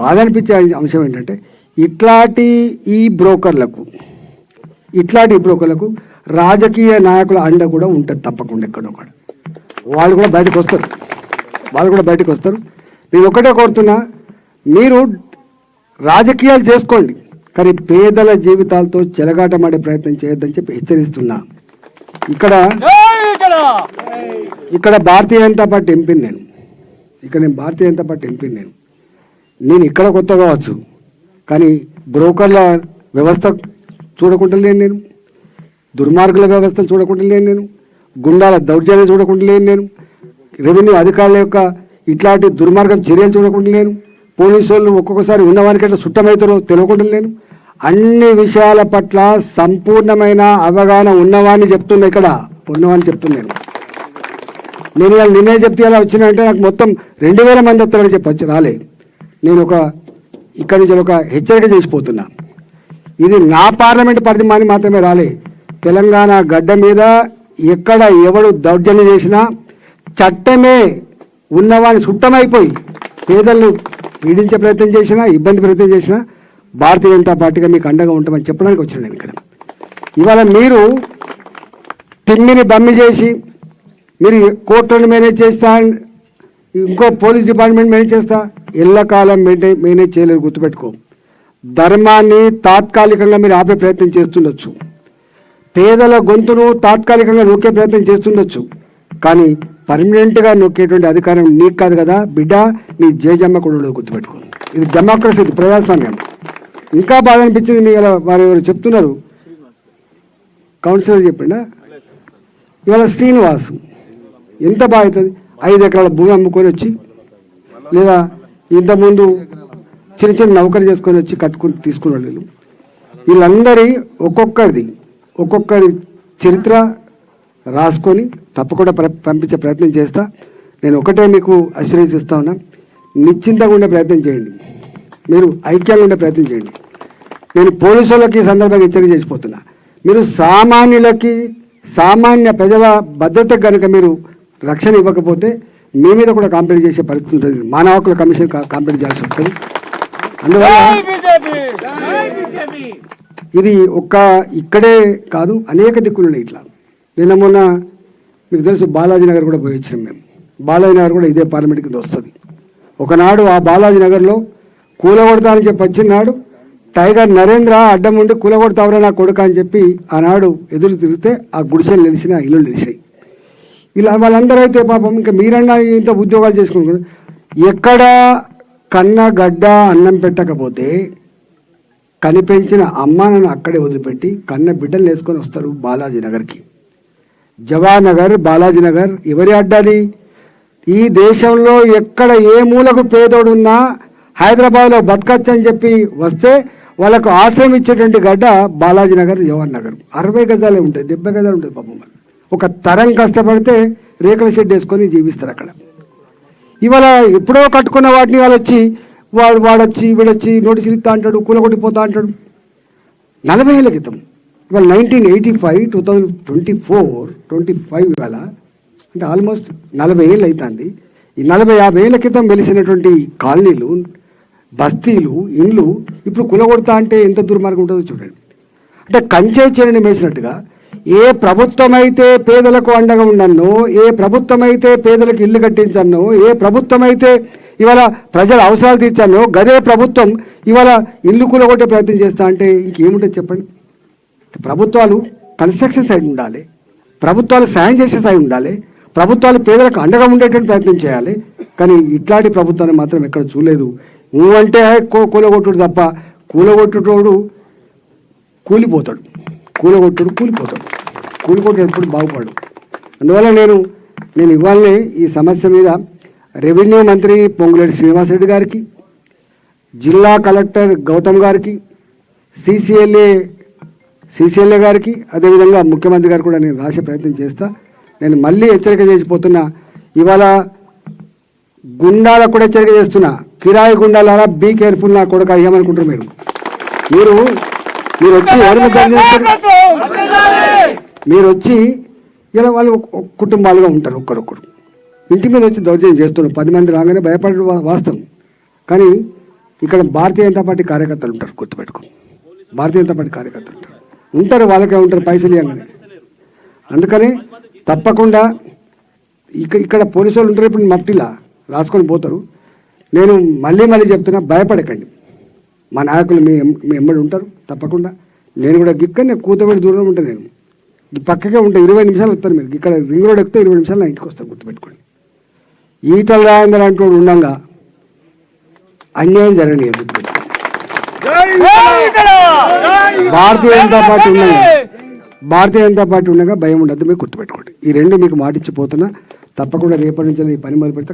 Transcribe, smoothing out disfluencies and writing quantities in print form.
బాధ అనిపించే అంశం ఏంటంటే ఇట్లాంటి బ్రోకర్లకు రాజకీయ నాయకుల అండ కూడా ఉంటుంది తప్పకుండా ఎక్కడొక్కడ. వాళ్ళు కూడా బయటకు వస్తారు. నేను ఒకటే కోరుతున్నా, మీరు రాజకీయాలు చేసుకోండి, కానీ పేదల జీవితాలతో చెలగాటమాడే ప్రయత్నం చేయొద్దని చెప్పి హెచ్చరిస్తున్నా. ఇక్కడ భారతీయ జనతా పార్టీ ఎంపీని నేను ఇక్కడ కొత్త కావచ్చు, కానీ బ్రోకర్ల వ్యవస్థ చూడకుండా లేను నేను, దుర్మార్గుల వ్యవస్థలు చూడకుండా లేను నేను, గుండాల దౌర్జన్యం చూడకుండా లేను నేను, రెవెన్యూ అధికారుల యొక్క ఇట్లాంటి దుర్మార్గం చర్యలు చూడకుండా లేను, పోలీసు వాళ్ళు ఒక్కొక్కసారి ఉన్నవానికి ఎట్లా సుట్టమవుతారో తెలియకుండా లేను. అన్ని విషయాల పట్ల సంపూర్ణమైన అవగాహన ఉన్నవాడిని చెప్తున్నా. నేను నిన్నే చెప్తే అలా వచ్చినాయంటే నాకు మొత్తం 2000 మంది వస్తారని చెప్పచ్చు, రాలే. నేను ఇక్కడి నుంచి ఒక హెచ్చరిక చేసిపోతున్నా. ఇది నా పార్లమెంట్ పరిధి మాత్రమే రాలే. తెలంగాణ గడ్డ మీద ఎక్కడ ఎవడు దౌర్జన్యం చేసినా, చట్టమే ఉన్నవాడిని సుట్టమైపోయి పేదలను పీడించే ప్రయత్నం చేసినా, ప్రయత్నం చేసినా భారతీయ జనతా పార్టీగా మీకు అండగా ఉంటామని చెప్పడానికి వచ్చిన నేను ఇక్కడ. ఇవాళ మీరు తిమ్మిని బమ్మి చేసి మీరు కోర్టులను మేనేజ్ చేస్తా, ఇంకో పోలీస్ డిపార్ట్మెంట్ మేనేజ్ చేస్తా, ఎల్లకాలం మేనేజ్ చేయలేరు. గుర్తుపెట్టుకో, ధర్మాన్ని తాత్కాలికంగా మీరు ఆపే ప్రయత్నం చేస్తుండొచ్చు, పేదల గొంతును తాత్కాలికంగా నొక్కే ప్రయత్నం చేస్తుండొచ్చు, కానీ పర్మనెంట్గా నొక్కేటువంటి అధికారం నీకు కాదు కదా బిడ్డ, నీ జేజమ్మ కూడా ఉండదు. గుర్తుపెట్టుకో, ఇది డెమోక్రసీ, ఇది ప్రజాస్వామ్యం. ఇంకా బాగా అనిపించింది, మీ వారు ఎవరు చెప్తున్నారు, కౌన్సిలర్ చెప్పిండా ఇవాళ శ్రీనివాసు ఎంత బాగా అవుతుంది, 5 ఎకరాల భూమి అమ్ముకొని వచ్చి, లేదా ఇంతకుముందు చిన్న నౌకరీ చేసుకొని వచ్చి కట్టుకుని తీసుకున్న వీళ్ళందరి ఒక్కొక్కరి చరిత్ర రాసుకొని తప్పకుండా పంపించే ప్రయత్నం చేస్తా. నేను ఒకటే మీకు అష్యూరెన్స్ ఇస్తా ఉన్నా, నిశ్చింతగా ఉండే ప్రయత్నం చేయండి, మీరు ఐక్యంగా ఉండే ప్రయత్నం చేయండి. నేను పోలీసు వాళ్ళకి ఈ సందర్భంగా హెచ్చరిక చేసిపోతున్నా, మీరు సామాన్య ప్రజల భద్రత కనుక మీరు రక్షణ ఇవ్వకపోతే మీ మీద కూడా కంప్లైంట్ చేసే పరిస్థితి ఉంటుంది, మానవ హక్కుల కమిషన్ కంప్లైంట్ చేయాల్సి వస్తుంది. అందువల్ల ఇది ఇక్కడే కాదు, అనేక దిక్కులు ఉన్నాయి ఇట్లా. నిన్న మొన్న మీకు తెలుసు బాలాజీ నగర్ కూడా పోయి వచ్చినాం మేము. బాలాజీ నగర్ కూడా ఇదే పార్లమెంట్ కింద వస్తుంది. ఒకనాడు ఆ బాలాజీ నగర్లో కూలగొడతానని చెప్పి వచ్చినాడు టైగర్ నరేంద్ర అడ్డం ఉండి కూలగొడతావరా నా కొడుక అని చెప్పి ఆనాడు ఎదురు తిరిగితే ఆ గుడిసెలు నిలిచిన, ఇల్లు నిలిచినాయి. వాళ్ళందరూ అయితే పాపం ఇంకా మీరన్నా ఇంత ఉద్యోగాలు చేసుకుంటారు. ఎక్కడ కన్న గడ్డ అన్నం పెట్టకపోతే కనిపెంచిన అమ్మానను అక్కడే వదిలిపెట్టి కన్న బిడ్డలు వేసుకొని వస్తారు బాలాజీ నగర్కి. జవహర్ నగర్, బాలాజీ నగర్ ఎవరి అడ్డాలి? ఈ దేశంలో ఎక్కడ ఏ మూలకు పేదోడున్నా హైదరాబాద్లో బతకచ్చు అని చెప్పి వస్తే వాళ్ళకు ఆశ్రయం ఇచ్చేటువంటి గడ్డ బాలాజీ నగర్, జవహర్ నగర్. 60 గజాలే ఉంటుంది, 70 గజాలు ఉంటుంది పాపం. ఒక తరం కష్టపడితే రేకుల షెడ్ వేసుకొని జీవిస్తారు అక్కడ. ఇవాళ ఎప్పుడో కట్టుకున్న వాటిని వాళ్ళు వచ్చి వాడొచ్చి వీడొచ్చి నోటీసులు ఇస్తా అంటాడు, కూలగొట్టిపోతా అంటాడు. 40 ఏళ్ళ క్రితం, ఇవాళ 1985, 2024-25 ఇవాళ అంటే ఆల్మోస్ట్ 40 ఏళ్ళు అవుతుంది. ఈ 40-50 ఏళ్ళ క్రితం వెలిసినటువంటి కాలనీలు, బస్తీలు, ఇండ్లు ఇప్పుడు కూలగొడతా అంటే ఎంత దుర్మార్గం ఉంటుందో చూడండి. అంటే కంచే చేరని మేసినట్టుగా ఏ ప్రభుత్వం అయితే పేదలకు అండగా ఉండన్నో, ఏ ప్రభుత్వం అయితే పేదలకు ఇల్లు కట్టించన్నో, ఏ ప్రభుత్వం అయితే ఇవాళ ప్రజల అవసరాలు తీర్చానో గదే ప్రభుత్వం ఇవాళ ఇల్లు కూలగొట్టే ప్రయత్నం చేస్తా అంటే ఇంకేముంటుంది చెప్పండి. ప్రభుత్వాలు కన్స్ట్రక్షన్ సైడ్ ఉండాలి, ప్రభుత్వాలు సాయం చేసే సైడ్ ఉండాలి, ప్రభుత్వాలు పేదలకు అండగా ఉండేటువంటి ప్రయత్నం చేయాలి. కానీ ఇట్లాంటి ప్రభుత్వాన్ని మాత్రం ఎక్కడ చూడలేదు. నువ్వంటే కూలగొట్టుడు తప్ప కూలగొట్టుటోడు కూలిపోతాడు, కూలిపోతాడు బాగుపడు. అందువల్ల నేను ఇవాళనే ఈ సమస్య మీద రెవెన్యూ మంత్రి పొంగులేటి శ్రీనివాసరెడ్డి గారికి, జిల్లా కలెక్టర్ గౌతమ్ గారికి, సిసిఎల్ఏ గారికి, అదేవిధంగా ముఖ్యమంత్రి గారు కూడా నేను రాసే ప్రయత్నం చేస్తా. నేను మళ్ళీ హెచ్చరిక చేసిపోతున్నా, ఇవాళ గుండాలకు కూడా హెచ్చరిక చేస్తున్నా, కిరాయి గుండాలారా బీ కేర్ఫుల్ నా కొడుకు అయ్యామనుకుంటారు మీరు వచ్చి మీరు వచ్చి ఇలా వాళ్ళు కుటుంబాలుగా ఉంటారు, ఒక్కరొక్కరు ఇంటి మీద వచ్చి దౌర్జన్యం చేస్తున్నారు. 10 మంది రాగానే భయపడడం వాస్తవం, కానీ ఇక్కడ భారతీయ జనతా పార్టీ కార్యకర్తలు ఉంటారు, గుర్తుపెట్టుకో. భారతీయ జనతా పార్టీ కార్యకర్తలు ఉంటారు, వాళ్ళకే ఉంటారు పైసలు ఇవ్వగానే. అందుకని తప్పకుండా ఇక్కడ పోలీసు వాళ్ళు ఉంటారు, ఇప్పుడు మఫ్టీలా రాసుకొని పోతారు. నేను మళ్ళీ చెప్తున్నా, భయపడకండి. మా నాయకులు మీ ఎమ్మడి ఉంటారు తప్పకుండా. నేను కూడా గిక్కనే కూతబడి దూరం ఉంటాను. నేను ఈ పక్కకే ఉంటా, 20 నిమిషాలు వస్తాను. మీరు ఇక్కడ రింగ్ రోడ్ ఎక్కితే 20 నిమిషాలు నా ఇంటికి వస్తాను, గుర్తుపెట్టుకోండి. ఈటల రాజేందర్ అంటూ ఉండగా అన్యాయం జరగలేదు. భారతీయ జనతా పార్టీ ఉండగా భయం ఉండదు, మీకు గుర్తుపెట్టుకోండి. ఈ రెండు మీకు మాటిచ్చిపోతున్నా. తప్పకుండా రేపటి నుంచి ఈ పని మొదలు పెడతా.